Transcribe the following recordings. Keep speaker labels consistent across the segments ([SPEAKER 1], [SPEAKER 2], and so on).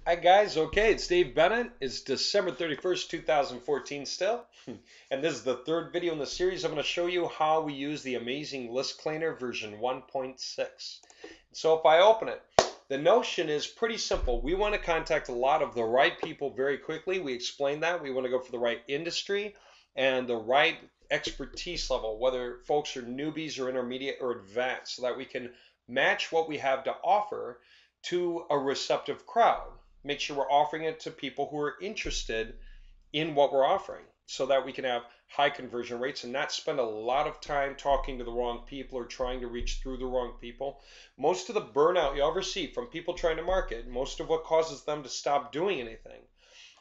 [SPEAKER 1] Hi guys, okay, it's Dave Bennett. It's December 31st, 2014 still. And this is the third video in the series. I'm going to show you how we use the amazing list cleaner version 1.6. So if I open it, the notion is pretty simple. We want to contact a lot of the right people very quickly. We explained that. We want to go for the right industry and the right expertise level, whether folks are newbies or intermediate or advanced, so that we can match what we have to offer to a receptive crowd. Make sure we're offering it to people who are interested in what we're offering so that we can have high conversion rates and not spend a lot of time talking to the wrong people or trying to reach through the wrong people. Most of the burnout you ever see from people trying to market, most of what causes them to stop doing anything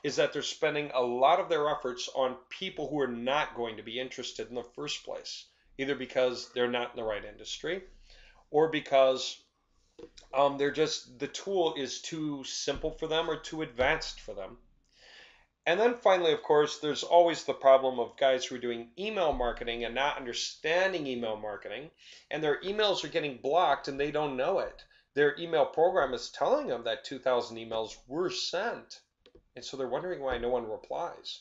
[SPEAKER 1] is that they're spending a lot of their efforts on people who are not going to be interested in the first place, either because they're not in the right industry or because they're just the tool is too simple for them or too advanced for them. And then finally, of course, there's always the problem of guys who are doing email marketing and not understanding email marketing, and their emails are getting blocked and they don't know it. Their email program is telling them that 2,000 emails were sent, and so they're wondering why no one replies.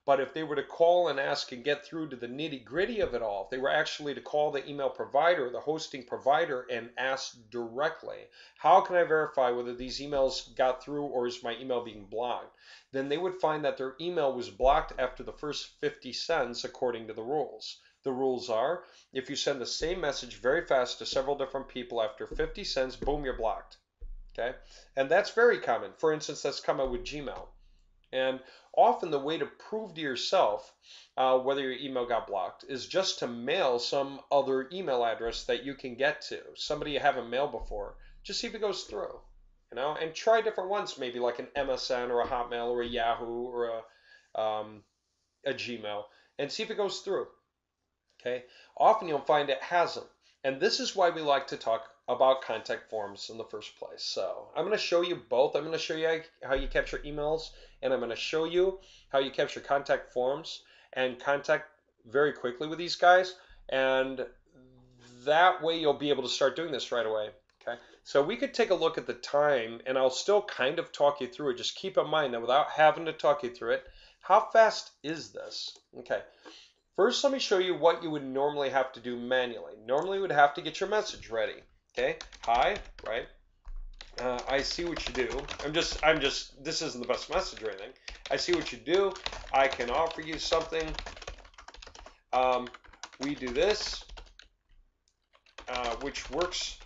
[SPEAKER 1] But if they were to call and ask and get through to the nitty gritty of it all, if they were actually to call the email provider, the hosting provider, and ask directly, how can I verify whether these emails got through or is my email being blocked? Then they would find that their email was blocked after the first 50 cents according to the rules. The rules are if you send the same message very fast to several different people after 50 cents, boom, you're blocked. Okay? And that's very common. For instance, that's common with Gmail. And often the way to prove to yourself whether your email got blocked is just to mail some other email address that you can get to, somebody you haven't mailed before. Just see if it goes through, and try different ones, maybe like an MSN or a Hotmail or a Yahoo or a Gmail, and see if it goes through. Okay, often you'll find it hasn't. And this is why we like to talk about contact forms in the first place. So I'm going to show you both. I'm going to show you how you capture emails, and I'm going to show you how you capture contact forms and contact very quickly with these guys. And that way you'll be able to start doing this right away. Okay, so we could take a look at the time, and I'll still kind of talk you through it. Just keep in mind that without having to talk you through it, how fast is this? Okay, first, let me show you what you would normally have to do manually. Normally, you would have to get your message ready. Okay, hi, right? I see what you do. This isn't the best message or anything. I see what you do. I can offer you something. Um, we do this, which works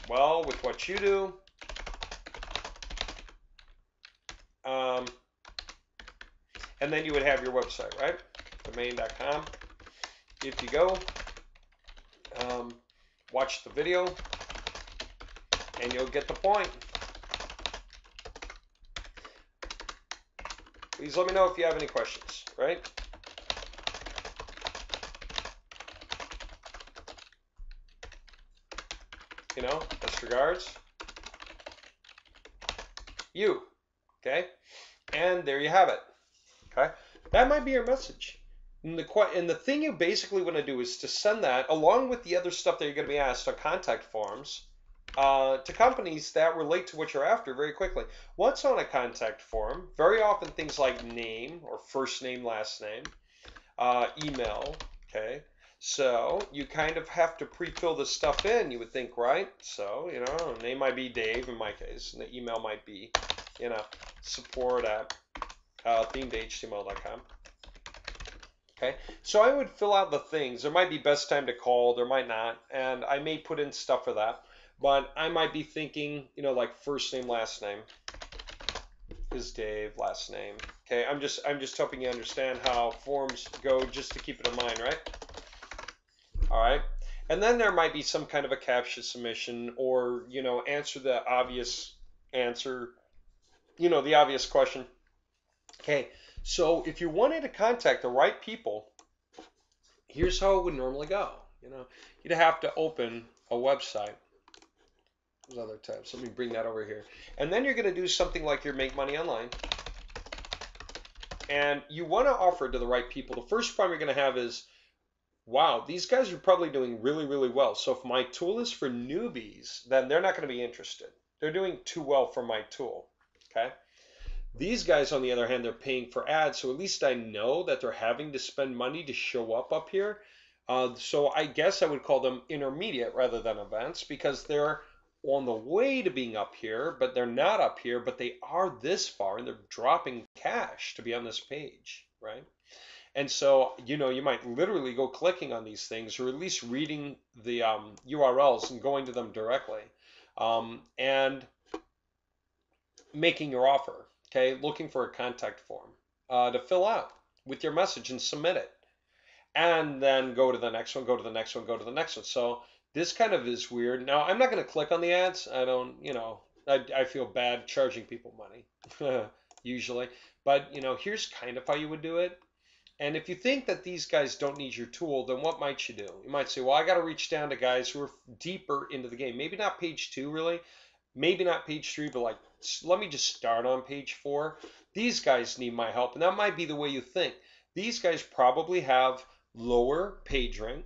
[SPEAKER 1] well with what you do. Um, and then you would have your website, right? Domain.com. If you go, watch the video, and you'll get the point. Please let me know if you have any questions, right? Best regards, you, okay? And there you have it, okay? That might be your message. And the thing you basically want to do is to send that along with the other stuff that you're going to be asked on contact forms to companies that relate to what you're after very quickly. What's on a contact form? Very often things like name or first name, last name, email, okay? So you kind of have to pre-fill this stuff in, you would think, right? So, name might be Dave in my case, and the email might be, support at themedhtml.com. Okay, so I would fill out the things. There might be best time to call, there might not, and I may put in stuff for that. But I might be thinking, like first name, last name is Dave, last name. Okay, I'm just helping you understand how forms go, just to keep it in mind, right? All right. And then there might be some kind of a captcha submission, or answer the obvious answer, the obvious question. Okay, so if you wanted to contact the right people, here's how it would normally go. You'd have to open a website. Those other tabs. Let me bring that over here. And then you're going to do something like your Make Money Online. And you want to offer it to the right people. The first problem you're going to have is, wow, these guys are probably doing really, really well. So if my tool is for newbies, then they're not going to be interested. They're doing too well for my tool. Okay. These guys, on the other hand, they're paying for ads, so at least I know that they're having to spend money to show up here. So I guess I would call them intermediate rather than advanced because they're on the way to being up here, but they're not up here, but they are this far and they're dropping cash to be on this page, right? And so, you know, you might literally go clicking on these things or at least reading the URLs and going to them directly and making your offer, okay? Looking for a contact form to fill out with your message and submit it. And then go to the next one, go to the next one, go to the next one. So this kind of is weird. Now, I'm not going to click on the ads. I don't, you know, I feel bad charging people money usually. But, you know, here's kind of how you would do it. And if you think that these guys don't need your tool, then what might you do? You might say, well, I got to reach down to guys who are deeper into the game. Maybe not page 2, really. Maybe not page 3, but like, let me just start on page 4. These guys need my help. And that might be the way you think. These guys probably have lower page rank,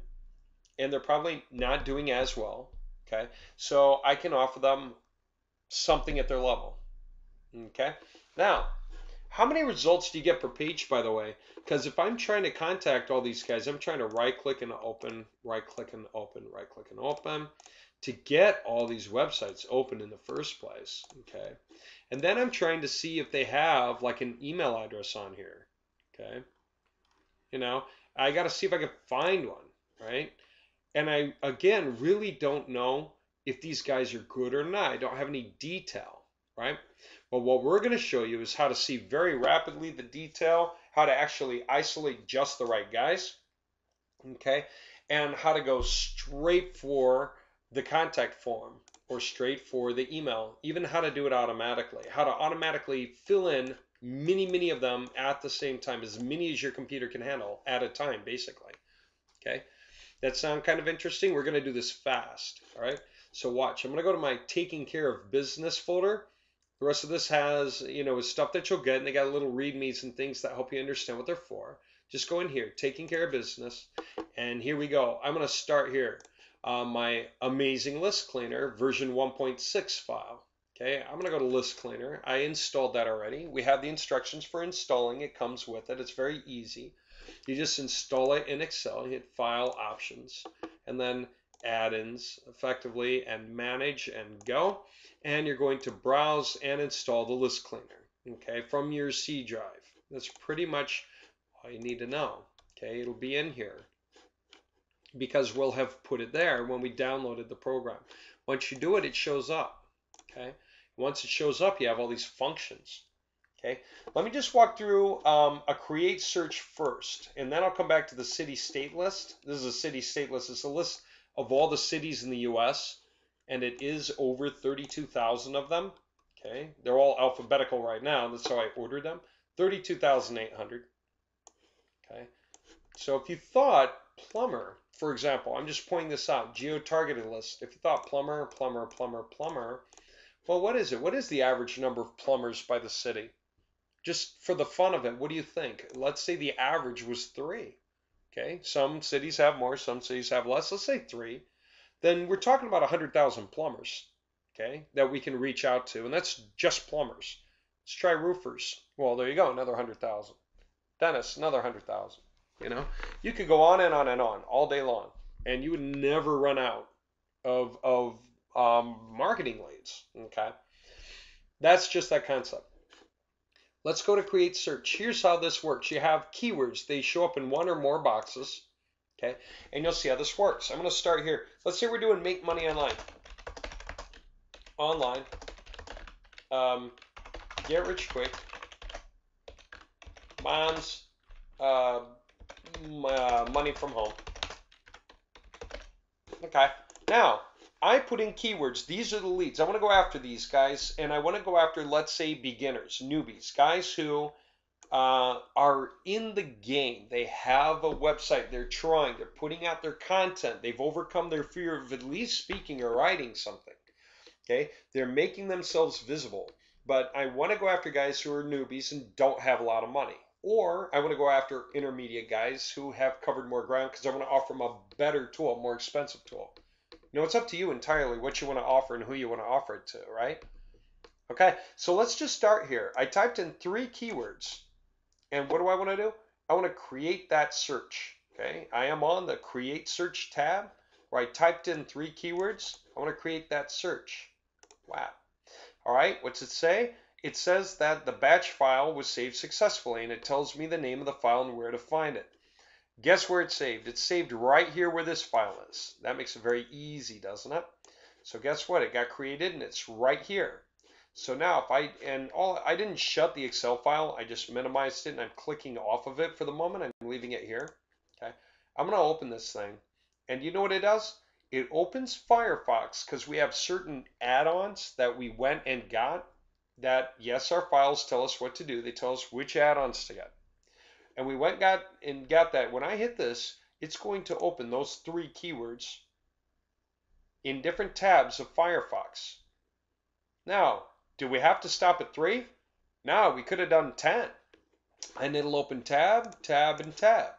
[SPEAKER 1] and they're probably not doing as well. Okay. So I can offer them something at their level. Okay. Now, how many results do you get per page, by the way? Because if I'm trying to contact all these guys, I'm trying to right-click and open, right-click and open, right-click and open to get all these websites open in the first place, okay? And then I'm trying to see if they have like an email address on here, okay? You know, I got to see if I can find one, right? And I, again, really don't know if these guys are good or not. I don't have any detail, right? But what we're going to show you is how to see very rapidly the detail, how to actually isolate just the right guys, okay? And how to go straight for the contact form or straight for the email, even how to do it automatically, how to automatically fill in many of them at the same time, as many as your computer can handle at a time, basically, okay? That sound kind of interesting? We're going to do this fast, all right? So watch. I'm going to go to my taking care of business folder. The rest of this has, you know, stuff that you'll get, and they got little readmes and things that help you understand what they're for. Just go in here, taking care of business, and here we go. I'm going to start here. My amazing list cleaner version 1.6 file. Okay, I'm going to go to list cleaner. I installed that already. We have the instructions for installing. It comes with it. It's very easy. You just install it in Excel, hit File, Options, and then Add-ins effectively, and Manage and go. And you're going to browse and install the list cleaner, okay, from your C drive. That's pretty much all you need to know, okay? It'll be in here because we'll have put it there when we downloaded the program. Once you do it, it shows up, okay? Once it shows up, you have all these functions. Okay, let me just walk through a create search first, and then I'll come back to the city-state list. This is a city-state list. It's a list of all the cities in the U.S., and it is over 32,000 of them. Okay, they're all alphabetical right now. That's how I ordered them. 32,800. Okay, so if you thought plumber, for example, I'm just pointing this out, geo-targeted list. If you thought plumber, well, what is it? What is the average number of plumbers by the city? Just for the fun of it, what do you think? Let's say the average was 3. Okay, some cities have more, some cities have less. Let's say 3. Then we're talking about 100,000 plumbers, okay, that we can reach out to, and that's just plumbers. Let's try roofers. Well, there you go, another 100,000. Dentists, another 100,000. You know, you could go on and on and on all day long, and you would never run out of marketing leads. Okay, that's just that concept. Let's go to create search. Here's how this works. You have keywords. They show up in one or more boxes. Okay, and you'll see how this works. I'm going to start here. Let's say we're doing make money online. Online. Get rich quick. Mom's money from home. Okay, now I put in keywords. These are the leads. I want to go after these guys, and I want to go after, let's say, beginners, newbies, guys who are in the game. They have a website. They're trying. They're putting out their content. They've overcome their fear of at least speaking or writing something. Okay, they're making themselves visible. But I want to go after guys who are newbies and don't have a lot of money. Or I want to go after intermediate guys who have covered more ground because I want to offer them a better tool, a more expensive tool. You know, it's up to you entirely what you want to offer and who you want to offer it to, right? Okay, so let's just start here. I typed in 3 keywords, and what do I want to do? I want to create that search. Okay, I am on the Create Search tab where I typed in 3 keywords. I want to create that search. Wow. All right, what's it say? It says that the batch file was saved successfully, and it tells me the name of the file and where to find it. Guess where it's saved? It's saved right here where this file is. That makes it very easy, doesn't it? So guess what? It got created and it's right here. So now if I didn't shut the Excel file, I just minimized it and I'm clicking off of it for the moment. I'm leaving it here. Okay. I'm going to open this thing. And you know what it does? It opens Firefox because we have certain add-ons that we went and got that, yes, our files tell us what to do. They tell us which add-ons to get. And we went and got that. When I hit this, it's going to open those 3 keywords in different tabs of Firefox. Now, do we have to stop at 3? No, we could have done 10. And it'll open tab, tab, and tab.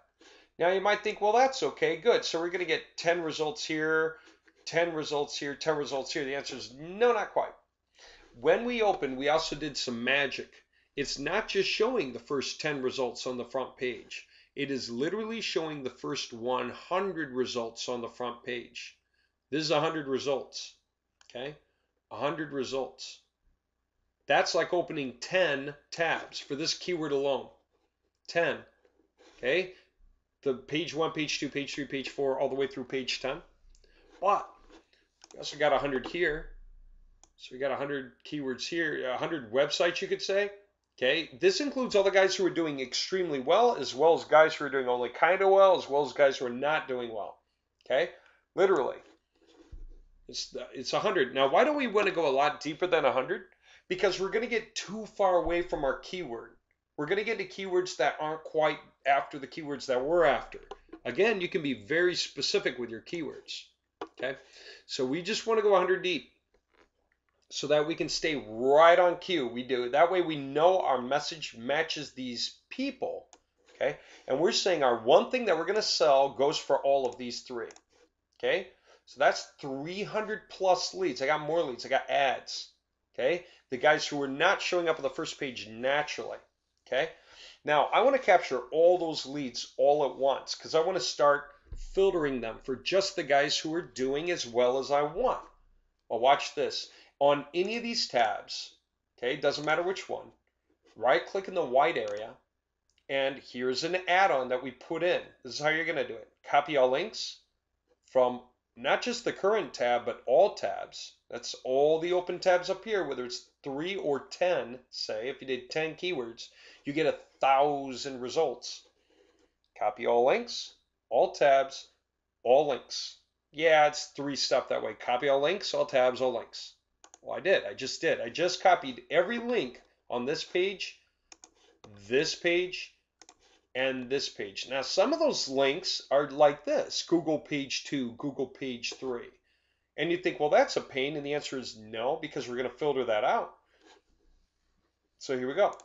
[SPEAKER 1] Now you might think, well, that's okay, good. So we're going to get 10 results here, 10 results here, 10 results here. The answer is no, not quite. When we opened, we also did some magic. It's not just showing the first 10 results on the front page. It is literally showing the first 100 results on the front page. This is 100 results, okay? 100 results. That's like opening 10 tabs for this keyword alone. 10, okay? The page 1, page 2, page 3, page 4, all the way through page 10. But we also got 100 here. So we got 100 keywords here, 100 websites, you could say. Okay, this includes all the guys who are doing extremely well, as guys who are doing only kind of well, as well as guys who are not doing well. Okay, literally, it's 100. Now, why don't we want to go a lot deeper than 100? Because we're going to get too far away from our keyword. We're going to get to keywords that aren't quite after the keywords that we're after. Again, you can be very specific with your keywords. Okay, so we just want to go 100 deep, so that we can stay right on cue. We do that way we know our message matches these people, okay? And we're saying our one thing that we're going to sell goes for all of these 3, okay? So that's 300 plus leads. I got more leads. I got ads, okay? The guys who are not showing up on the first page naturally, okay? Now, I want to capture all those leads all at once because I want to start filtering them for just the guys who are doing as well as I want. Well, watch this. On any of these tabs, okay, doesn't matter which one, right click in the white area, and here's an add-on that we put in. This is how you're going to do it. Copy all links from not just the current tab, but all tabs. That's all the open tabs up here, whether it's 3 or 10, say. If you did 10 keywords, you get 1,000 results. Copy all links, all tabs, all links. Yeah, it's 3 stuff that way. Copy all links, all tabs, all links. Well, I did. I just copied every link on this page, and this page. Now, some of those links are like this: Google page 2, Google page 3. And you think, well, that's a pain. And the answer is no, because we're going to filter that out. So here we go.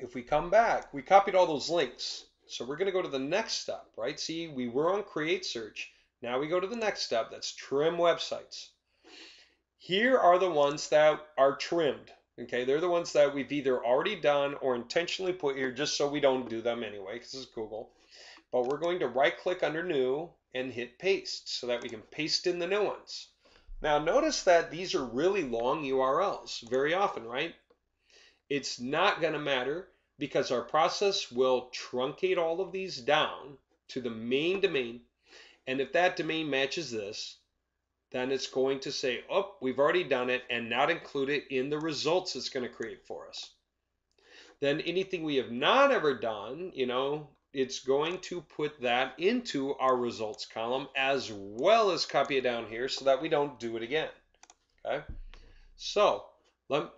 [SPEAKER 1] If we come back, we copied all those links. So we're going to go to the next step, right? See, we were on Create Search. Now we go to the next step. That's Trim Websites. Here are the ones that are trimmed. Okay, they're the ones that we've either already done or intentionally put here just so we don't do them anyway, because it's Google. But we're going to right click under New and hit Paste so that we can paste in the new ones. Now notice that these are really long URLs very often, right? It's not going to matter because our process will truncate all of these down to the main domain. And if that domain matches this, then it's going to say, oh, we've already done it, and not include it in the results it's going to create for us. Then anything we have not ever done, it's going to put that into our results column as well as copy it down here so that we don't do it again. Okay. So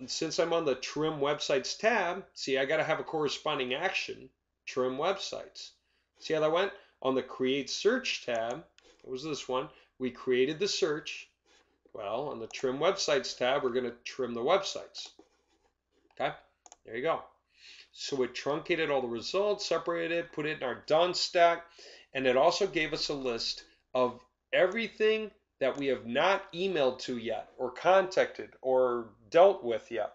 [SPEAKER 1] since I'm on the Trim Websites tab, see, I got to have a corresponding action, Trim Websites. See how that went? On the Create Search tab, it was this one. We created the search. Well, on the Trim Websites tab, we're going to trim the websites. Okay, there you go. So it truncated all the results, separated it, put it in our done stack, and it also gave us a list of everything that we have not emailed to yet, or contacted, or dealt with yet.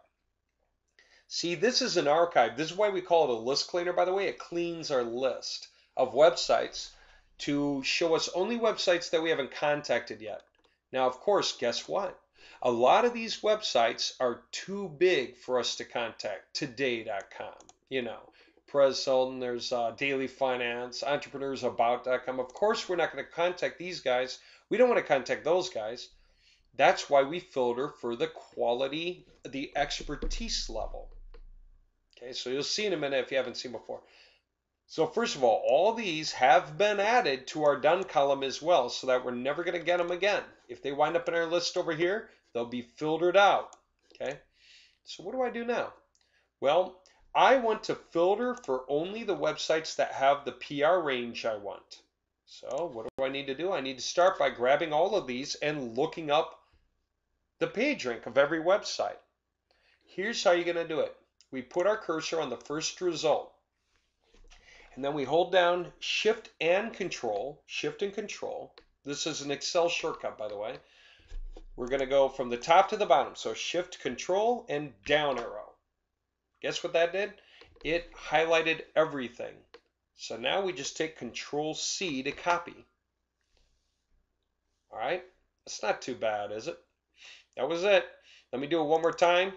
[SPEAKER 1] See, this is an archive. This is why we call it a list cleaner, by the way. It cleans our list of websites to show us only websites that we haven't contacted yet. Now, of course, guess what? A lot of these websites are too big for us to contact. Today.com, you know, Perez Hilton, there's Daily Finance, EntrepreneursAbout.com. Of course, we're not going to contact these guys. We don't want to contact those guys. That's why we filter for the quality, the expertise level. Okay, so you'll see in a minute if you haven't seen before. So first of all these have been added to our done column as well, so that we're never going to get them again. If they wind up in our list over here, they'll be filtered out. Okay, so what do I do now? Well, I want to filter for only the websites that have the PR range I want. So what do I need to do? I need to start by grabbing all of these and looking up the page rank of every website. Here's how you're going to do it. We put our cursor on the first result, and then we hold down Shift and Control. This is an Excel shortcut, by the way. We're going to go from the top to the bottom. So Shift, Control, and down arrow. Guess what that did? It highlighted everything. So now we just take Control C to copy. All right, that's not too bad, is it? That was it. Let me do it one more time.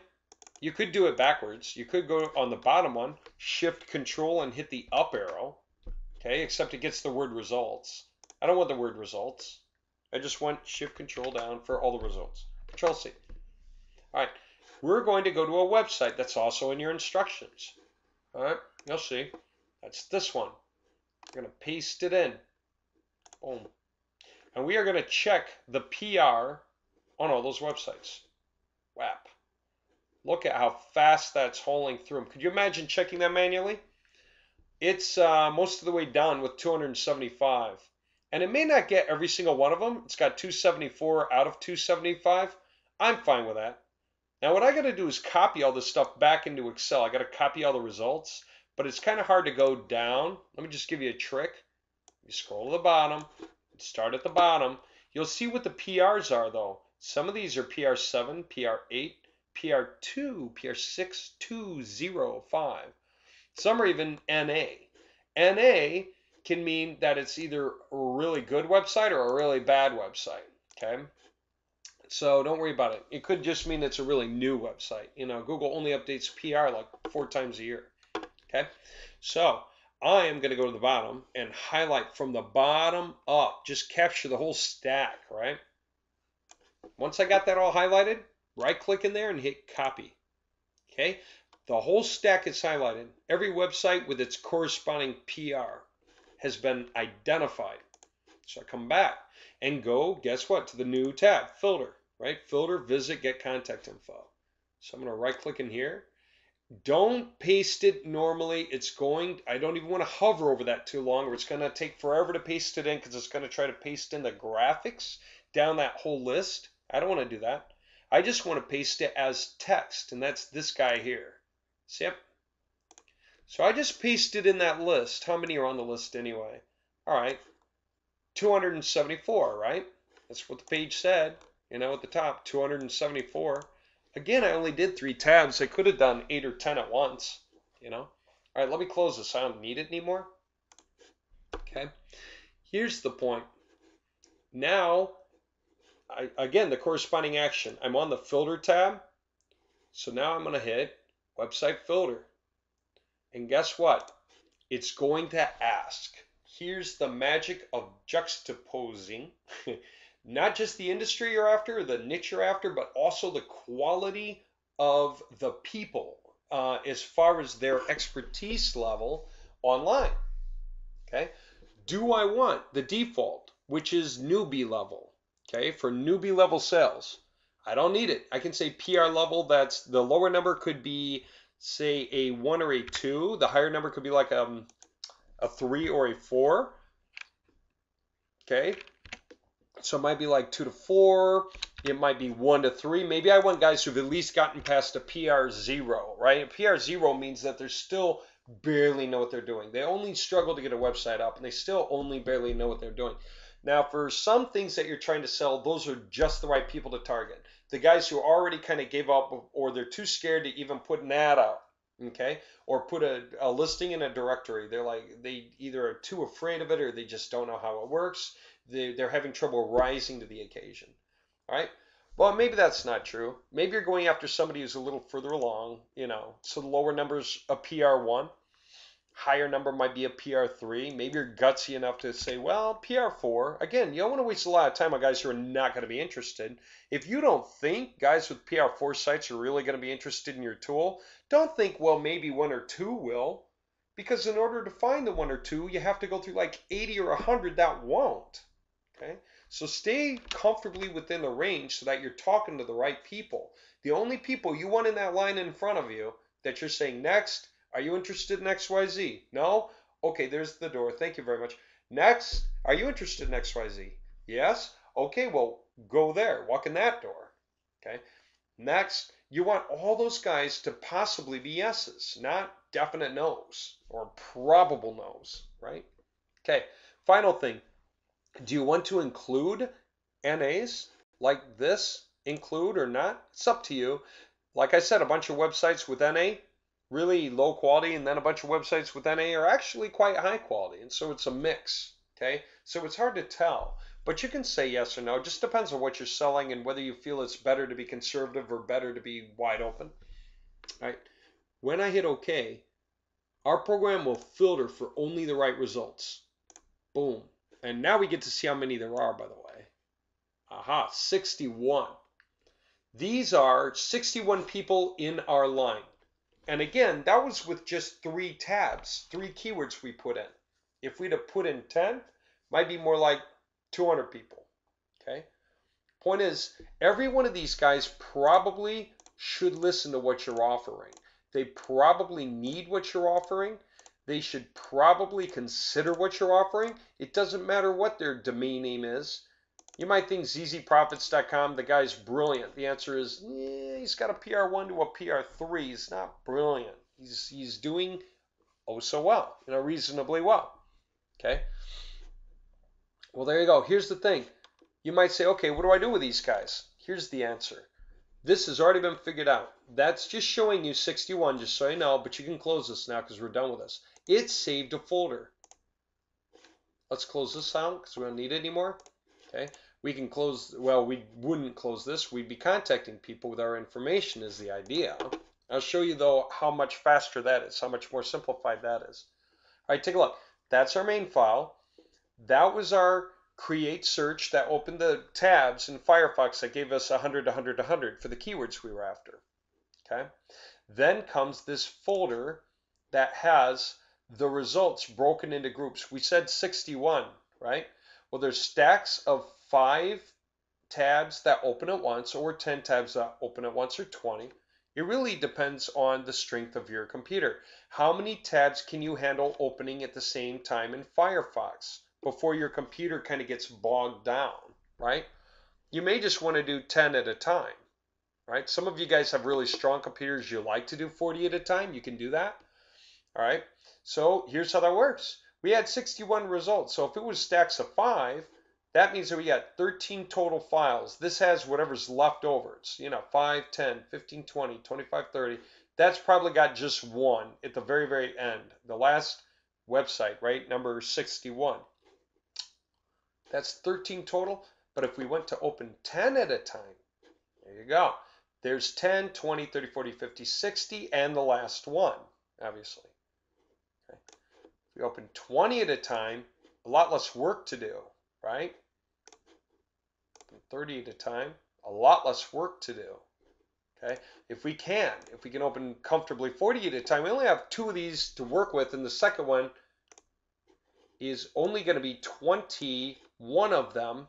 [SPEAKER 1] You could do it backwards. You could go on the bottom one, Shift, Control, and hit the up arrow. Okay, except it gets the word results. I don't want the word results. I just want Shift, Control down for all the results. Control C. All right, we're going to go to a website that's also in your instructions. All right, you'll see. That's this one. We're going to paste it in. Boom. And we are going to check the PR on all those websites. Whap. Look at how fast that's hauling through them. Could you imagine checking that manually? It's most of the way done with 275. And it may not get every single one of them. It's got 274 out of 275. I'm fine with that. Now what I got to do is copy all this stuff back into Excel. I got to copy all the results, but it's kind of hard to go down. Let me just give you a trick. You scroll to the bottom, start at the bottom. You'll see what the PRs are though. Some of these are PR7, PR8, PR2, PR6205. Some are even NA. NA can mean that it's either a really good website or a really bad website. Okay, so don't worry about it. It could just mean it's a really new website. You know, Google only updates PR like 4 times a year. Okay, so I am going to go to the bottom and highlight from the bottom up. Just capture the whole stack, right? Once I got that all highlighted, right click in there and hit copy. Okay, the whole stack is highlighted. Every website with its corresponding PR has been identified. So I come back and go, guess what, to the new tab, filter, right? Filter, visit, get contact info. So I'm going to right click in here. Don't paste it normally. I don't even want to hover over that too long, or it's going to take forever to paste it in because it's going to try to paste in the graphics down that whole list. I don't want to do that. I just want to paste it as text, and that's this guy here. See? Yep. So I just pasted in that list. How many are on the list anyway? All right, 274, right? That's what the page said, you know, at the top, 274. Again, I only did 3 tabs. I could have done 8 or 10 at once, you know. All right, let me close this. I don't need it anymore. Okay, here's the point. Now, again, the corresponding action. I'm on the filter tab. So now I'm going to hit website filter. And guess what? It's going to ask. Here's the magic of juxtaposing not just the industry you're after, or the niche you're after, but also the quality of the people as far as their expertise level online. Okay. Do I want the default, which is newbie level? Okay, for newbie level sales, I don't need it. I can say PR level. That's the lower number could be, say, a 1 or a 2. The higher number could be like a 3 or a 4. Okay, so it might be like 2 to 4. It might be 1 to 3. Maybe I want guys who've at least gotten past a PR 0, right? A PR 0 means that they're still barely know what they're doing. They only struggle to get a website up, and they still only barely know what they're doing. Now, for some things that you're trying to sell, those are just the right people to target. the guys who already kind of gave up or they're too scared to even put an ad out, okay, or put a listing in a directory. They're like, they either are too afraid of it or they just don't know how it works. They're having trouble rising to the occasion. All right. Well, maybe that's not true. Maybe you're going after somebody who's a little further along, so the lower number's a PR1. Higher number might be a PR3. Maybe you're gutsy enough to say, well, PR4. Again, you don't want to waste a lot of time on guys who are not going to be interested. If you don't think guys with PR4 sites are really going to be interested in your tool, don't think, well, maybe one or two will. Because in order to find the one or two, you have to go through like 80 or 100 that won't. Okay? So stay comfortably within the range so that you're talking to the right people. The only people you want in that line in front of you that you're saying next, are you interested in XYZ? No? Okay, there's the door. Thank you very much. Next, are you interested in XYZ? Yes? Okay, well, go there. Walk in that door. Okay? Next, you want all those guys to possibly be yeses, not definite no's or probable no's, right? Okay, final thing. Do you want to include NAs like this? Include or not? It's up to you. Like I said, a bunch of websites with NA, really low quality, and then a bunch of websites with NA are actually quite high quality, and so it's a mix, okay? So it's hard to tell, but you can say yes or no. It just depends on what you're selling and whether you feel it's better to be conservative or better to be wide open. All right, when I hit OK, our program will filter for only the right results. Boom. And now we get to see how many there are, by the way. Aha, 61. These are 61 people in our line. And again, that was with just 3 tabs, 3 keywords we put in. If we'd have put in 10, might be more like 200 people, okay? Point is, every one of these guys probably should listen to what you're offering. They probably need what you're offering. They should probably consider what you're offering. It doesn't matter what their domain name is. You might think zzprofits.com, the guy's brilliant. The answer is, he's got a PR1 to a PR3. He's not brilliant. He's doing oh so well, reasonably well. Okay? Well, there you go. Here's the thing. You might say, okay, what do I do with these guys? Here's the answer. This has already been figured out. That's just showing you 61, just so you know, but you can close this now because we're done with this. It's saved a folder. Let's close this out because we don't need it anymore. Okay, we can close, well, we wouldn't close this. We'd be contacting people with our information is the idea. I'll show you, though, how much faster that is, how much more simplified that is. All right, take a look. That's our main file. That was our create search that opened the tabs in Firefox that gave us 100, 100, 100 for the keywords we were after. Okay, then comes this folder that has the results broken into groups. We said 61, right? Well, there's stacks of 5 tabs that open at once, or 10 tabs that open at once, or 20. It really depends on the strength of your computer. How many tabs can you handle opening at the same time in Firefox before your computer kind of gets bogged down, right? You may just want to do 10 at a time, right? Some of you guys have really strong computers. You like to do 40 at a time. You can do that, all right? So here's how that works. We had 61 results. So if it was stacks of 5, that means that we got 13 total files. This has whatever's left over. It's, 5, 10, 15, 20, 25, 30. That's probably got just one at the very, very end. The last website, right? Number 61. That's 13 total. But if we went to open 10 at a time, there you go. There's 10, 20, 30, 40, 50, 60, and the last one, obviously. Okay. If we open 20 at a time, a lot less work to do, right? 30 at a time, a lot less work to do. Okay, if we can open comfortably 40 at a time, we only have 2 of these to work with, and the second one is only going to be 21 of them.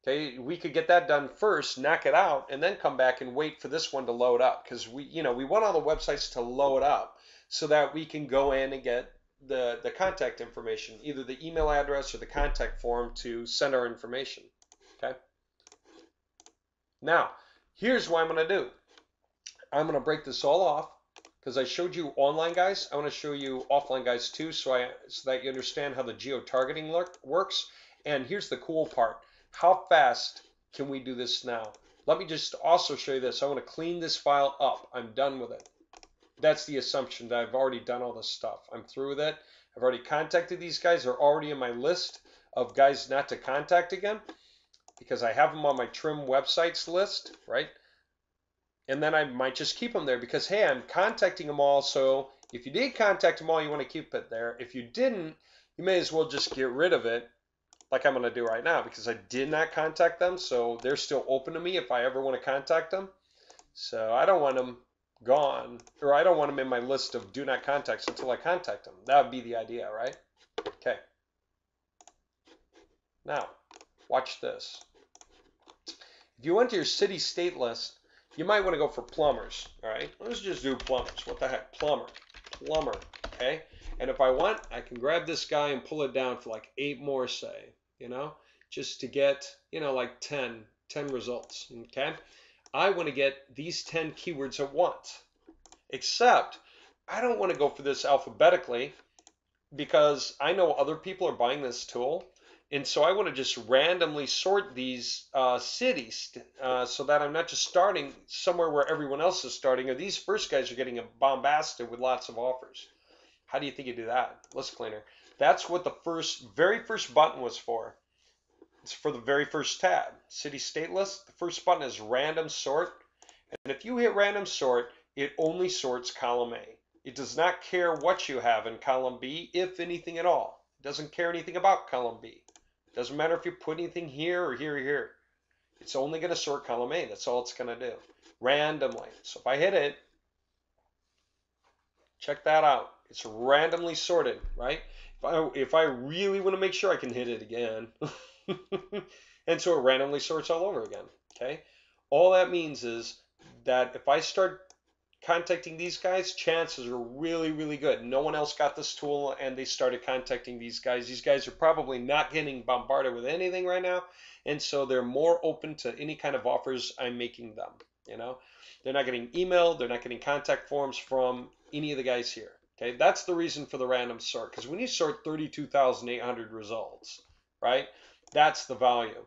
[SPEAKER 1] Okay, we could get that done first, knock it out, and then come back and wait for this one to load up, because we want all the websites to load up so that we can go in and get the contact information, either the email address or the contact form to send our information. Okay. Now, here's what I'm going to do. I'm going to break this all off because I showed you online guys. I want to show you offline guys too, so that you understand how the geo-targeting works. And here's the cool part. How fast can we do this now? let me just also show you this. I want to clean this file up. I'm done with it. That's the assumption that I've already done all this stuff. I'm through with it. I've already contacted these guys. They're already in my list of guys not to contact again because I have them on my trim websites list, right? And then I might just keep them there because, hey, I'm contacting them all. So if you did contact them all, you want to keep it there. If you didn't, you may as well just get rid of it like I'm going to do right now because I did not contact them. So they're still open to me if I ever want to contact them. So I don't want them gone, or I don't want them in my list of do not contacts until I contact them. That would be the idea, right? Okay. Now, watch this. If you went to your city-state list, you might want to go for plumbers, all right? Let's just do plumbers. What the heck? Plumber, okay? And if I want, I can grab this guy and pull it down for like 8 more, say, you know, just to get, you know, like 10 results, okay? I want to get these 10 keywords at once, except I don't want to go for this alphabetically because I know other people are buying this tool. And so I want to just randomly sort these cities so that I'm not just starting somewhere where everyone else is starting, or these first guys are getting bombasted with lots of offers. How do you think you do that? List Cleaner. That's what the very first button was for. It's for the very first tab. City State List. The first button is Random Sort. And if you hit Random Sort, it only sorts column A. It does not care what you have in column B, if anything at all. It doesn't care anything about column B. Doesn't matter if you put anything here or here or here. It's only going to sort column A. That's all it's going to do. Randomly. So if I hit it, check that out. It's randomly sorted, right? If I really want to make sure, I can hit it again. And so it randomly sorts all over again, okay? All that means is that if I start contacting these guys, chances are really, really good. No one else got this tool and they started contacting these guys. These guys are probably not getting bombarded with anything right now. And so they're more open to any kind of offers I'm making them, you know. They're not getting email. They're not getting contact forms from any of the guys here. Okay, that's the reason for the random sort. Because when you sort 32,800 results, right, that's the value.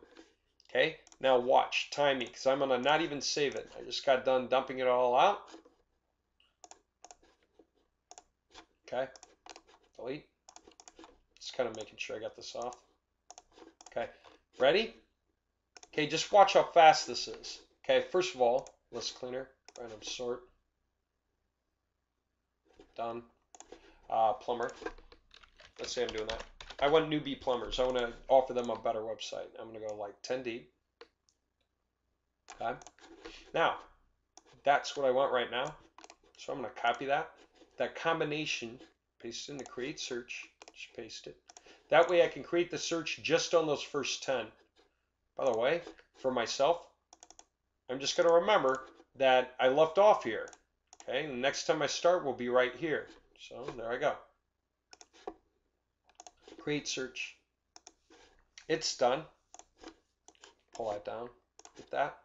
[SPEAKER 1] Okay, now watch, time me, because I'm going to not even save it. I just got done dumping it all out. Okay, delete. Just kind of making sure I got this off. Okay, ready? Okay, just watch how fast this is. Okay, first of all, List Cleaner, random sort. Done. Plumber. Let's say I'm doing that. I want newbie plumbers. I want to offer them a better website. I'm going to go like 10 deep. Okay. Now, that's what I want right now. So I'm going to copy that. That combination, paste it into create search, just paste it. That way I can create the search just on those first 10. By the way, for myself, I'm just going to remember that I left off here. Okay, the next time I start will be right here. So there I go. Create search. It's done. Pull that down. Get that.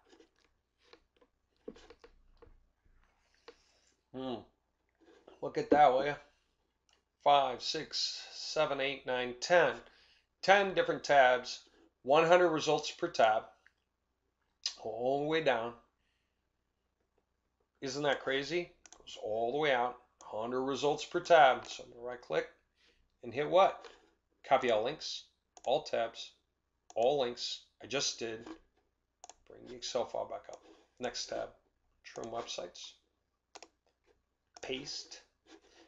[SPEAKER 1] Look at that, will you? 5, 6, 7, 8, 9, 10. 10 different tabs. 100 results per tab. All the way down. Isn't that crazy? Goes all the way out. 100 results per tab. So I'm going to right click and hit what? Copy all links, all tabs, all links. I just did. Bring the Excel file back up. Next tab, trim websites. Paste,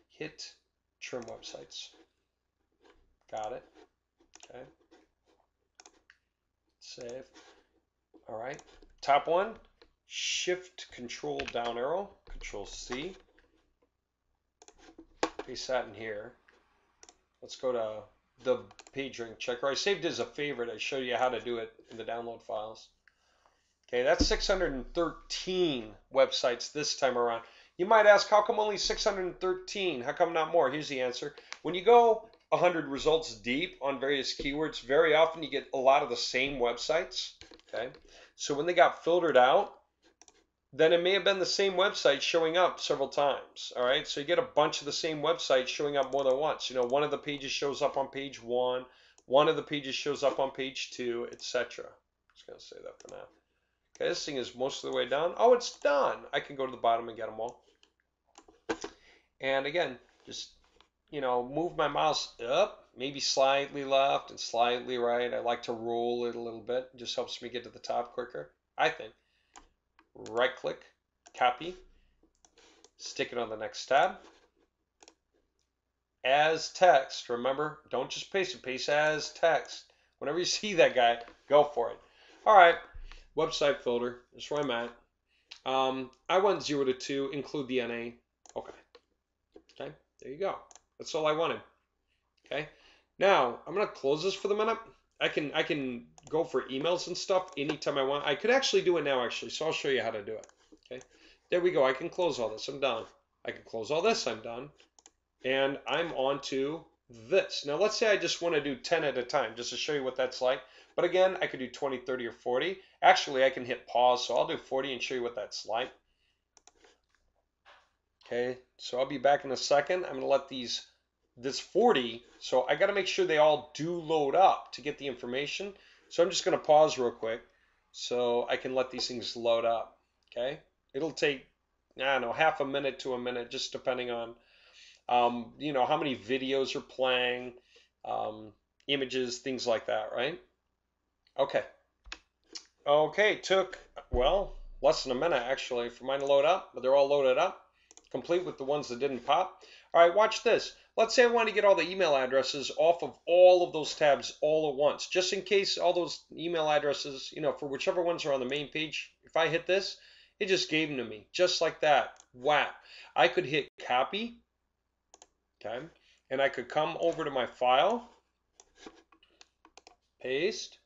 [SPEAKER 1] hit trim websites. Got it. Okay. Save. All right. Top one, Shift Control down arrow, Control C. Paste that in here. Let's go to the page rank checker. I saved it as a favorite. I showed you how to do it in the download files. Okay, that's 613 websites this time around. You might ask, how come only 613? How come not more? Here's the answer. When you go 100 results deep on various keywords, very often you get a lot of the same websites. Okay, so when they got filtered out, then it may have been the same website showing up several times. All right, so you get a bunch of the same websites showing up more than once. You know, one of the pages shows up on page 1, one of the pages shows up on page 2, etc. Just gonna say that for now. Okay, this thing is most of the way down. Oh, it's done. I can go to the bottom and get them all. And again, just, move my mouse up, maybe slightly left and slightly right. I like to roll it a little bit. It just helps me get to the top quicker, I think. Right click, copy, stick it on the next tab. As text, remember, don't just paste it, paste as text. Whenever you see that guy, go for it. All right, website filter, that's where I'm at. I want 0 to 2, include the NA. Okay. Okay, there you go. That's all I wanted. Okay. Now, I'm going to close this for the minute. I can go for emails and stuff anytime I want. I could actually do it now, actually, so I'll show you how to do it. Okay. There we go. I can close all this. I'm done. I can close all this. I'm done. And I'm on to this. Now, let's say I just want to do 10 at a time, just to show you what that's like. But again, I could do 20, 30, or 40. Actually, I can hit pause, so I'll do 40 and show you what that's like. Okay, so I'll be back in a second. I'm going to let this 40, so I got to make sure they all do load up to get the information. So I'm just going to pause real quick so I can let these things load up. Okay, it'll take, I don't know, half a minute to a minute, just depending on how many videos are playing, images, things like that, right? Okay. Okay, took, well, less than a minute actually for mine to load up, but they're all loaded up, complete with the ones that didn't pop. All right, watch this. Let's say I want to get all the email addresses off of all of those tabs all at once, just in case all those email addresses, for whichever ones are on the main page, if I hit this, it just gave them to me, just like that. Wow. I could hit copy. Okay, and I could come over to my file, paste,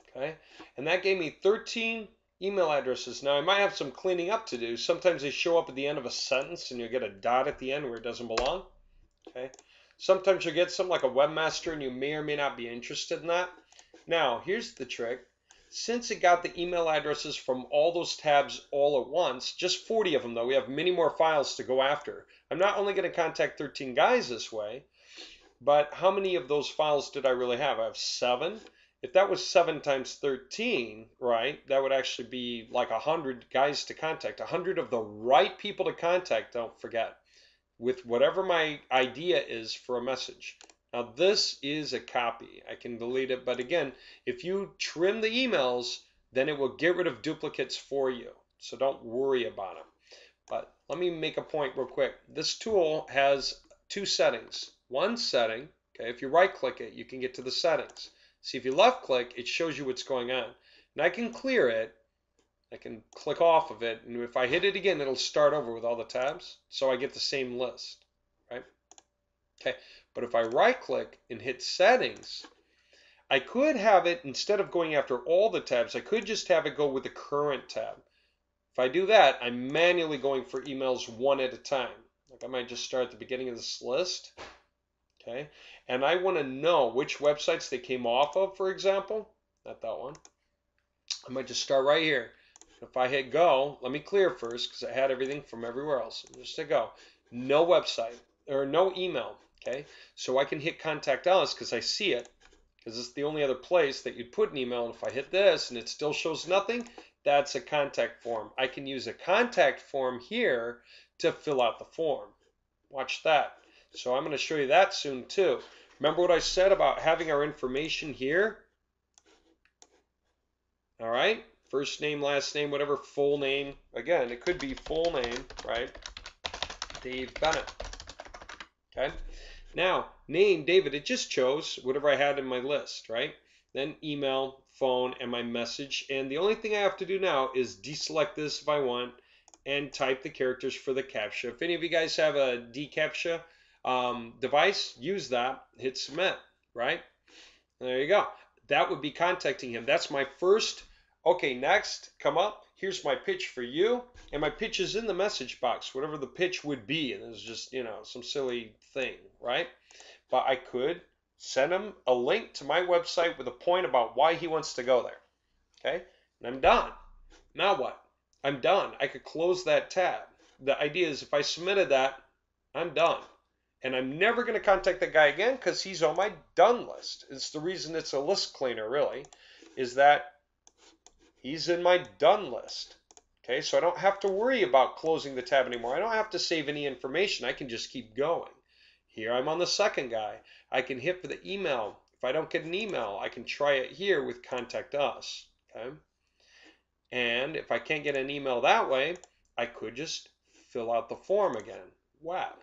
[SPEAKER 1] okay, and that gave me 13 email addresses. Now I might have some cleaning up to do. Sometimes they show up at the end of a sentence and you get a dot at the end where it doesn't belong. Okay, sometimes you get something like a webmaster and you may or may not be interested in that. Now here's the trick. Since it got the email addresses from all those tabs all at once, just 40 of them though, we have many more files to go after. I'm not only going to contact 13 guys this way, but how many of those files did I really have? I have 7. If that was 7 times 13, right, that would actually be like 100 guys to contact, 100 of the right people to contact, don't forget, with whatever my idea is for a message. Now this is a copy. I can delete it, but again, if you trim the emails, then it will get rid of duplicates for you. So don't worry about them. But let me make a point real quick. This tool has 2 settings. One setting, okay, if you right click it, you can get to the settings. See, if you left click, it shows you what's going on. And I can clear it. I can click off of it, and if I hit it again, it'll start over with all the tabs, so I get the same list, right? Okay, but if I right click and hit settings, I could have it, instead of going after all the tabs, I could just have it go with the current tab. If I do that, I'm manually going for emails one at a time. Like I might just start at the beginning of this list, okay? And I want to know which websites they came off of, for example. Not that one. I might just start right here. If I hit go, let me clear first because I had everything from everywhere else. Just hit go. No website or no email, okay? So I can hit contact us because I see it, because it's the only other place that you'd put an email. And if I hit this and it still shows nothing, that's a contact form. I can use a contact form here to fill out the form. Watch that. So I'm going to show you that soon too. Remember what I said about having our information here? All right. First name, last name, whatever, full name. Again, it could be full name, right? Dave Bennett. Okay. Now, name, David, it just chose whatever I had in my list, right? Then email, phone, and my message. And the only thing I have to do now is deselect this if I want and type the characters for the CAPTCHA. If any of you guys have a DCAPTCHA device, use that. Hit submit, right? There you go. That would be contacting him. That's my first. Okay, next, come up. Here's my pitch for you. And my pitch is in the message box, whatever the pitch would be. And it's just, some silly thing, right? But I could send him a link to my website with a point about why he wants to go there. Okay? And I'm done. Now what? I'm done. I could close that tab. The idea is if I submitted that, I'm done. And I'm never going to contact that guy again because he's on my done list. It's the reason it's a list cleaner, really, is that He's in my done list. Okay, so I don't have to worry about closing the tab anymore. I don't have to save any information. I can just keep going. Here I'm on the second guy. I can hit for the email. If I don't get an email, I can try it here with Contact Us. Okay, and if I can't get an email that way, I could just fill out the form again. WAP,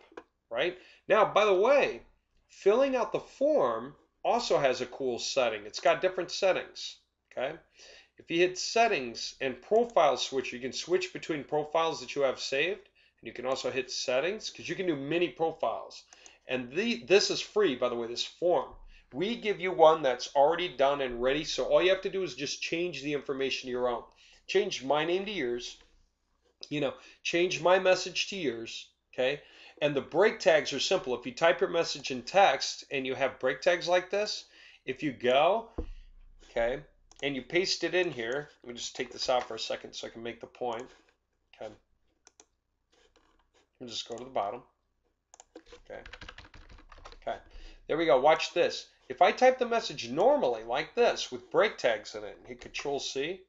[SPEAKER 1] right? Now, by the way, filling out the form also has a cool setting. It's got different settings. Okay. If you hit settings and profile switch, you can switch between profiles that you have saved. And you can also hit settings because you can do many profiles. And this is free, by the way, this form. We give you one that's already done and ready. So all you have to do is just change the information to your own. Change my name to yours. Change my message to yours. Okay. And the break tags are simple. If you type your message in text and you have break tags like this, if you go, okay, and you paste it in here. Let me just take this out for a second so I can make the point. Okay. Let me just go to the bottom. Okay. Okay. There we go. Watch this. If I type the message normally like this with break tags in it, and hit Control C,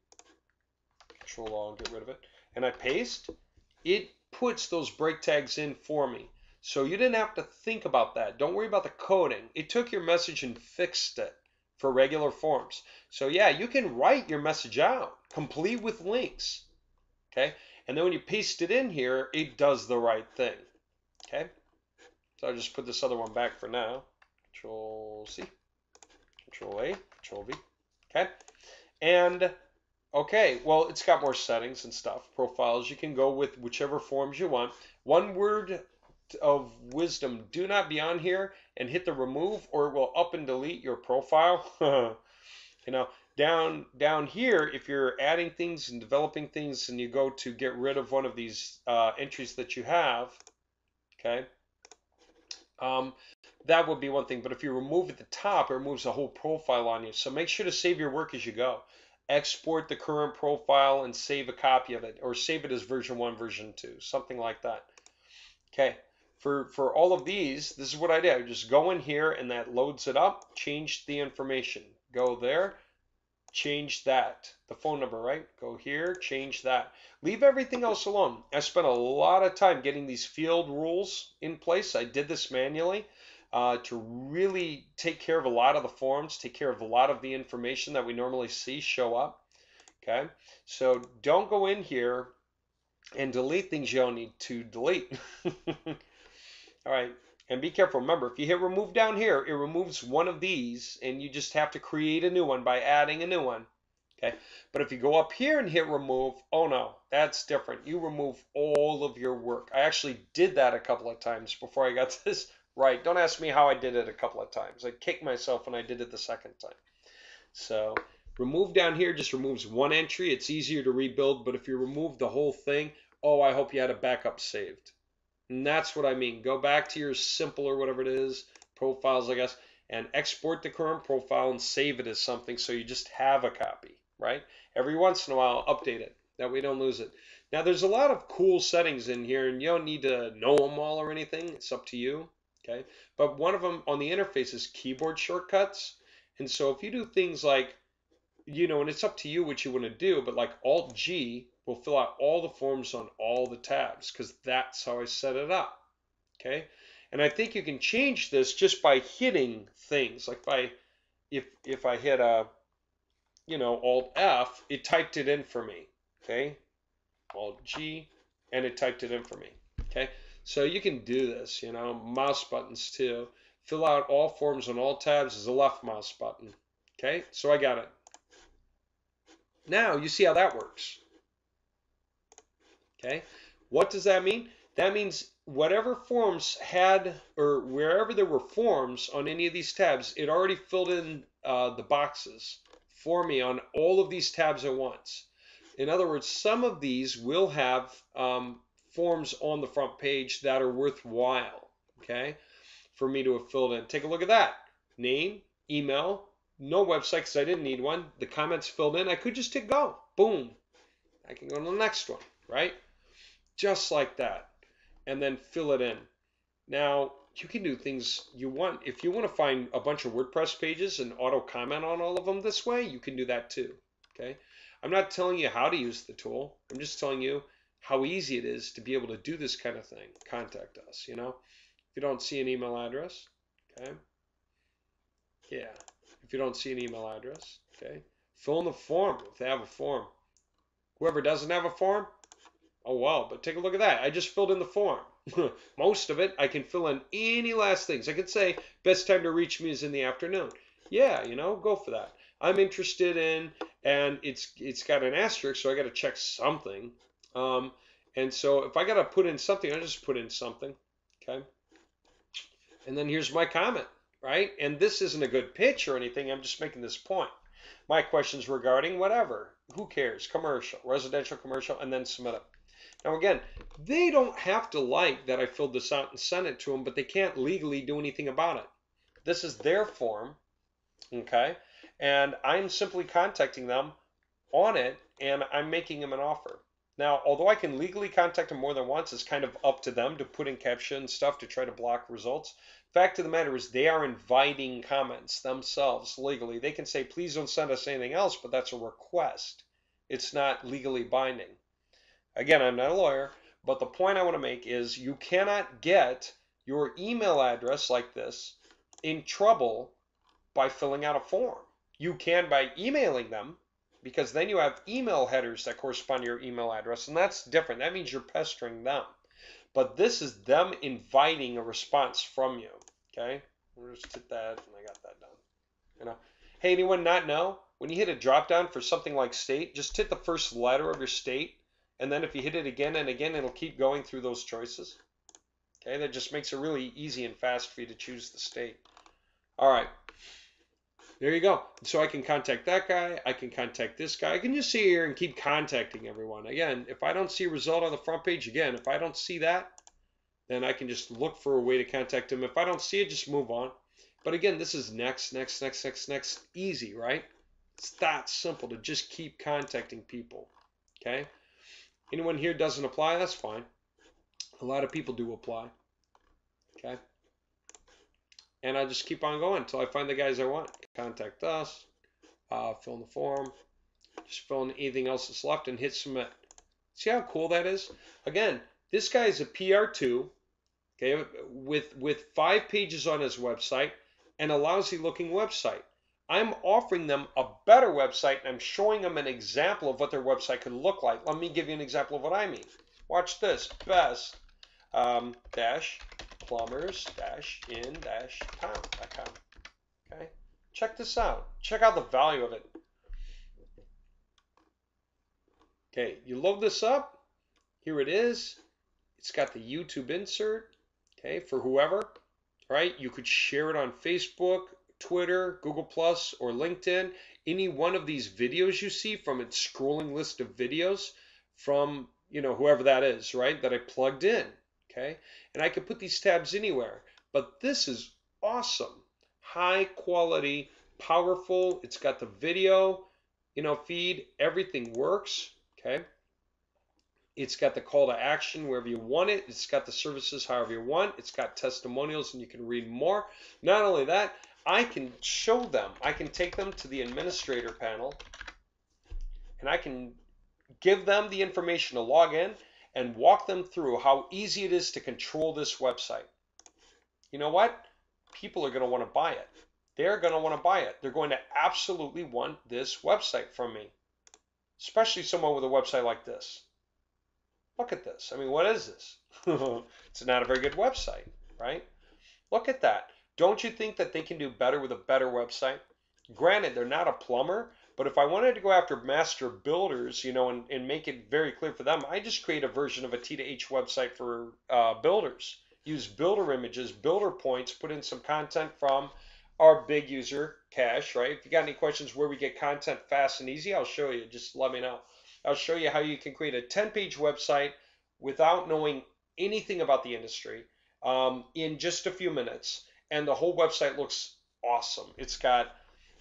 [SPEAKER 1] Control All, get rid of it, and I paste, it puts those break tags in for me. So you didn't have to think about that. Don't worry about the coding. It took your message and fixed it for regular forms. So yeah, you can write your message out, complete with links. Okay, and then when you paste it in here, it does the right thing. Okay, so I'll just put this other one back for now. Control C, Control A, Control V. Okay, and okay, well, it's got more settings and stuff. Profiles, you can go with whichever forms you want. One word of wisdom: do not be on here and hit the remove, or it will up and delete your profile. Down here, if you're adding things and developing things and you go to get rid of one of these entries that you have, okay, that would be one thing. But if you remove at the top, it removes the whole profile on you. So make sure to save your work as you go. Export the current profile and save a copy of it, or save it as version 1, version 2, something like that. Okay. For all of these, this is what I did. I just go in here and that loads it up, change the information. Go there, change that. The phone number, right? Go here, change that. Leave everything else alone. I spent a lot of time getting these field rules in place. I did this manually to really take care of a lot of the forms, take care of a lot of the information that we normally see show up. Okay, so don't go in here and delete things you don't need to delete. All right, and be careful. Remember, if you hit remove down here, it removes one of these, and you just have to create a new one by adding a new one. Okay, but if you go up here and hit remove, oh no, that's different. You remove all of your work. I actually did that a couple of times before I got this right. Don't ask me how I did it a couple of times. I kicked myself when I did it the second time. So remove down here just removes one entry. It's easier to rebuild, but if you remove the whole thing, oh, I hope you had a backup saved. And that's what I mean. Go back to your simple or whatever it is, profiles, I guess, and export the current profile and save it as something so you just have a copy, right? Every once in a while, update it. That way you don't lose it. Now, there's a lot of cool settings in here, and you don't need to know them all or anything. It's up to you, okay? But one of them on the interface is keyboard shortcuts. And so if you do things like, and it's up to you what you want to do, but like Alt-G will fill out all the forms on all the tabs because that's how I set it up, okay? And I think you can change this just by hitting things. Like if I hit Alt-F, it typed it in for me, okay? Alt-G, and it typed it in for me, okay? So you can do this, mouse buttons too. Fill out all forms on all tabs is the left mouse button, okay? So I got it. Now you see how that works. Okay, what does that mean? That means whatever forms had, or wherever there were forms on any of these tabs, it already filled in the boxes for me on all of these tabs at once. In other words, some of these will have forms on the front page that are worthwhile, okay, for me to have filled in. Take a look at that. Name, email, no website because I didn't need one. The comments filled in. I could just hit go. Boom. I can go to the next one, right? Just like that. And then fill it in. Now, you can do things you want. If you want to find a bunch of WordPress pages and auto comment on all of them this way, you can do that too, okay? I'm not telling you how to use the tool. I'm just telling you how easy it is to be able to do this kind of thing. Contact us, you know. If you don't see an email address, okay. Yeah. If you don't see an email address, okay. Fill in the form if they have a form. Whoever doesn't have a form, oh well, but take a look at that. I just filled in the form. Most of it, I can fill in any last things. I could say best time to reach me is in the afternoon. Yeah, you know, go for that. I'm interested in, and it's got an asterisk, so I got to check something. And so if I got to put in something, I just put in something. Okay. And then here's my comment, right? And this isn't a good pitch or anything. I'm just making this point. My questions regarding whatever. Who cares? Commercial, residential, commercial, and then submit it. Now again, they don't have to like that I filled this out and sent it to them, but they can't legally do anything about it. This is their form, okay? And I'm simply contacting them on it, and I'm making them an offer. Now, although I can legally contact them more than once, it's kind of up to them to put in caption stuff to try to block results. Fact of the matter is they are inviting comments themselves legally. They can say, please don't send us anything else, but that's a request. It's not legally binding. Again, I'm not a lawyer, but the point I want to make is you cannot get your email address like this in trouble by filling out a form. You can by emailing them, because then you have email headers that correspond to your email address, and that's different. That means you're pestering them. But this is them inviting a response from you. Okay? We'll just hit that, and I got that done. You know? Hey, anyone not know? When you hit a drop down for something like state, just hit the first letter of your state. And then if you hit it again and again, it'll keep going through those choices. Okay, that just makes it really easy and fast for you to choose the state. All right, there you go. So I can contact that guy. I can contact this guy. I can just sit here and keep contacting everyone. Again, if I don't see a result on the front page, again, if I don't see that, then I can just look for a way to contact him. If I don't see it, just move on. But again, this is next, next, next, next, next. Easy, right? It's that simple to just keep contacting people. Okay? Anyone here doesn't apply, that's fine. A lot of people do apply. Okay? And I just keep on going until I find the guys I want. Contact us, fill in the form, just fill in anything else that's left and hit submit. See how cool that is? Again, this guy is a PR2, okay, with 5 pages on his website and a lousy looking website. I'm offering them a better website, and I'm showing them an example of what their website could look like. Let me give you an example of what I mean. Watch this. Best dash plumbers dash in dash town.com. Okay, check this out. Check out the value of it. Okay, you load this up. Here it is. It's got the YouTube insert. Okay, for whoever. Right, you could share it on Facebook, Twitter, Google Plus, or LinkedIn. Any one of these videos you see from its scrolling list of videos from, you know, whoever that is, right, that I plugged in, okay? And I could put these tabs anywhere, but this is awesome. High quality, powerful. It's got the video, you know, feed. Everything works, okay? It's got the call to action wherever you want it. It's got the services however you want. It's got testimonials and you can read more. Not only that, I can show them. I can take them to the administrator panel and I can give them the information to log in and walk them through how easy it is to control this website. You know what? People are going to want to buy it. They're going to want to buy it. They're going to absolutely want this website from me, especially someone with a website like this. Look at this. I mean, what is this? It's not a very good website, right? Look at that. Don't you think that they can do better with a better website? Granted, they're not a plumber, but if I wanted to go after master builders, you know, and make it very clear for them, I just create a version of a T2H website for builders. Use builder images, builder points, put in some content from our big user, Cash, right? If you got any questions where we get content fast and easy, I'll show you. Just let me know. I'll show you how you can create a 10-page website without knowing anything about the industry in just a few minutes. And the whole website looks awesome. It's got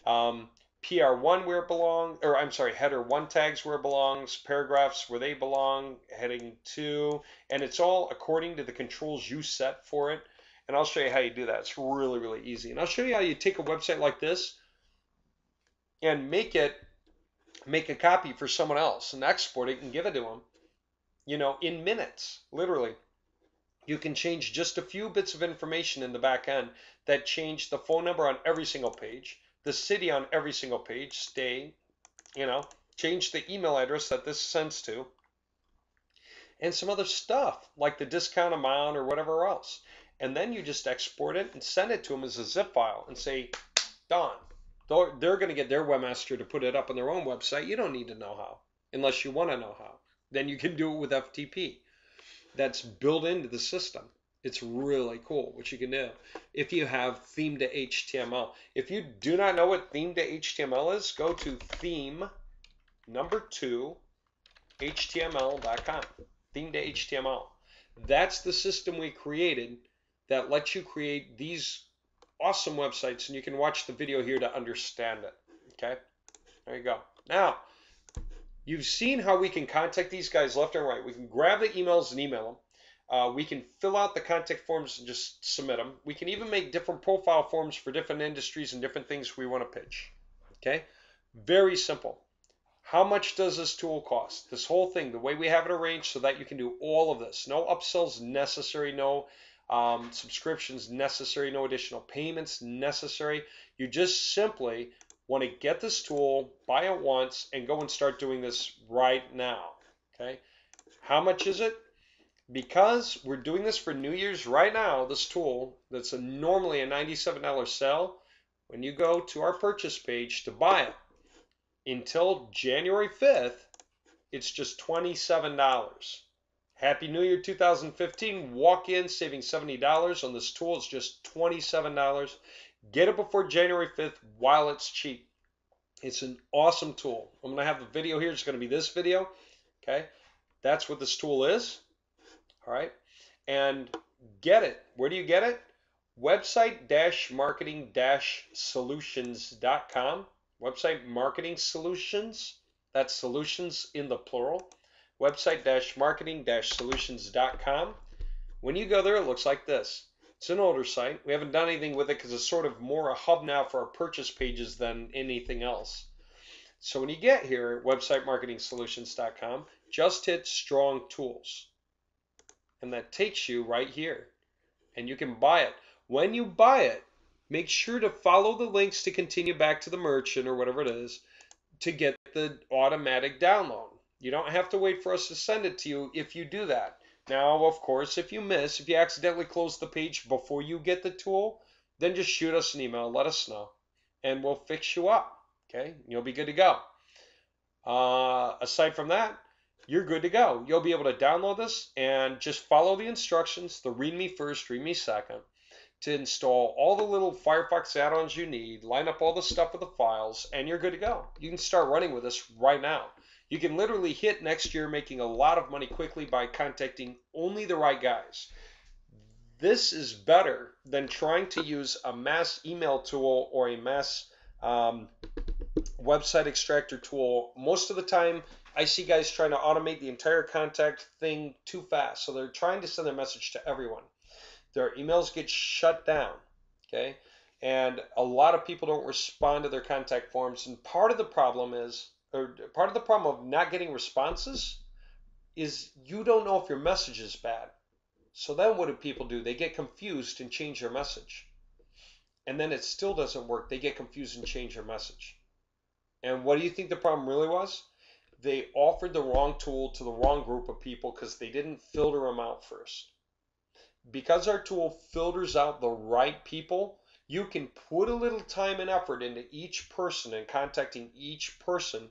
[SPEAKER 1] PR1 where it belongs, or I'm sorry, header 1 tags where it belongs, paragraphs where they belong, heading 2, and it's all according to the controls you set for it. And I'll show you how you do that. It's really, really easy. And I'll show you how you take a website like this and make it make a copy for someone else and export it and give it to them, in minutes, literally. You can change just a few bits of information in the back end that change the phone number on every single page, the city on every single page, state, change the email address that this sends to, and some other stuff like the discount amount or whatever else. And then you just export it and send it to them as a zip file and say, done. They're going to get their webmaster to put it up on their own website. You don't need to know how, unless you want to know how. Then you can do it with FTP. That's built into the system. It's really cool what you can do if you have theme to HTML. If you do not know what theme to HTML is, go to theme2html.com. Theme to HTML. That's the system we created that lets you create these awesome websites, and you can watch the video here to understand it. Okay, there you go. Now, you've seen how we can contact these guys left and right. We can grab the emails and email them. We can fill out the contact forms and just submit them. We can even make different profile forms for different industries and different things we want to pitch. Okay, very simple. How much does this tool cost? This whole thing, the way we have it arranged so that you can do all of this. No upsells necessary, no subscriptions necessary, no additional payments necessary. You just simply want to get this tool, buy it once, and go and start doing this right now. Okay, how much is it? Because we're doing this for New Year's right now, this tool that's normally a $97 sale, when you go to our purchase page to buy it, until January 5th, it's just $27. Happy New Year 2015. Walk in saving $70 on this tool. It's just $27. Get it before January 5th while it's cheap. It's an awesome tool. I'm going to have a video here. It's going to be this video. Okay, that's what this tool is. All right, and get it. Where do you get it? Website-marketing-solutions.com. Website marketing solutions. That's solutions in the plural. Website-marketing-solutions.com. When you go there, it looks like this. It's an older site. We haven't done anything with it because it's sort of more a hub now for our purchase pages than anything else. So when you get here at website-marketing-solutions.com, just hit Strong Tools. And that takes you right here. And you can buy it. When you buy it, make sure to follow the links to continue back to the merchant or whatever it is to get the automatic download. You don't have to wait for us to send it to you if you do that. Now, of course, if you accidentally close the page before you get the tool, then just shoot us an email, let us know, and we'll fix you up. Okay, you'll be good to go. Aside from that, you're good to go. You'll be able to download this and just follow the instructions, the read me first, read me second, to install all the little Firefox add-ons you need, line up all the stuff with the files, and you're good to go. You can start running with this right now. You can literally hit next year making a lot of money quickly by contacting only the right guys. This is better than trying to use a mass email tool or a mass website extractor tool. Most of the time, I see guys trying to automate the entire contact thing too fast. So they're trying to send their message to everyone. Their emails get shut down, okay? And a lot of people don't respond to their contact forms. And part of the problem of not getting responses is you don't know if your message is bad. So then what do people do? They get confused and change their message. And then it still doesn't work. They get confused and change their message. And what do you think the problem really was? They offered the wrong tool to the wrong group of people because they didn't filter them out first. Because our tool filters out the right people, you can put a little time and effort into each person and contacting each person,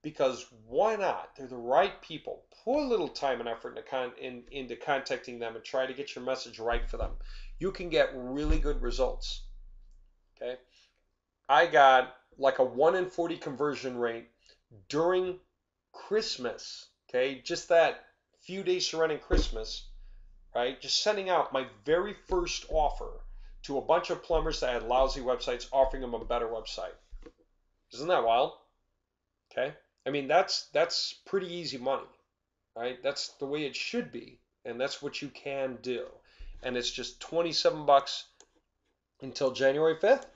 [SPEAKER 1] because why not? They're the right people. Put a little time and effort into contacting them and try to get your message right for them. You can get really good results. Okay, I got like a 1 in 40 conversion rate during Christmas. Okay, just that few days surrounding Christmas. Right? Just sending out my very first offer to a bunch of plumbers that had lousy websites, offering them a better website. Isn't that wild? Okay. I mean, that's pretty easy money, right? That's the way it should be, and that's what you can do. And it's just $27 until January 5th.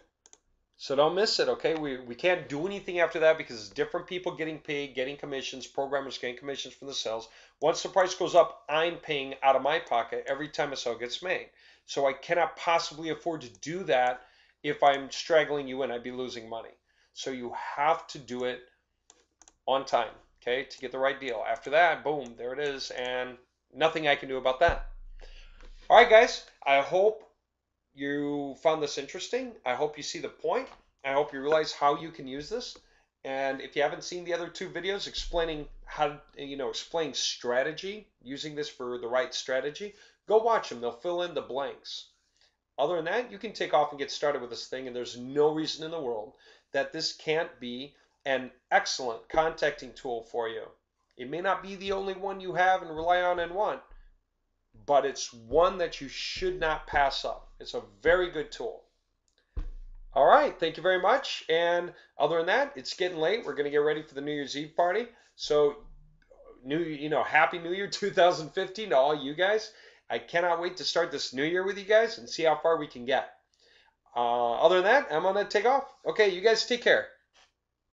[SPEAKER 1] So don't miss it, okay? We can't do anything after that because it's different people getting paid, getting commissions, programmers getting commissions from the sales. Once the price goes up, I'm paying out of my pocket every time a sale gets made. So I cannot possibly afford to do that if I'm straggling you in. I'd be losing money. So you have to do it on time, okay, to get the right deal. After that, boom, there it is, and nothing I can do about that. All right, guys, I hope you found this interesting. I hope you see the point. I hope you realize how you can use this. And if you haven't seen the other two videos explaining how, explaining strategy, using this for the right strategy, go watch them. They'll fill in the blanks. Other than that, you can take off and get started with this thing, and there's no reason in the world that this can't be an excellent contacting tool for you. It may not be the only one you have and rely on and want, but it's one that you should not pass up. It's a very good tool. All right, thank you very much. And other than that, it's getting late. We're going to get ready for the New Year's Eve party. So, Happy New Year 2015 to all you guys. I cannot wait to start this new year with you guys and see how far we can get. Other than that, I'm going to take off. Okay, you guys take care.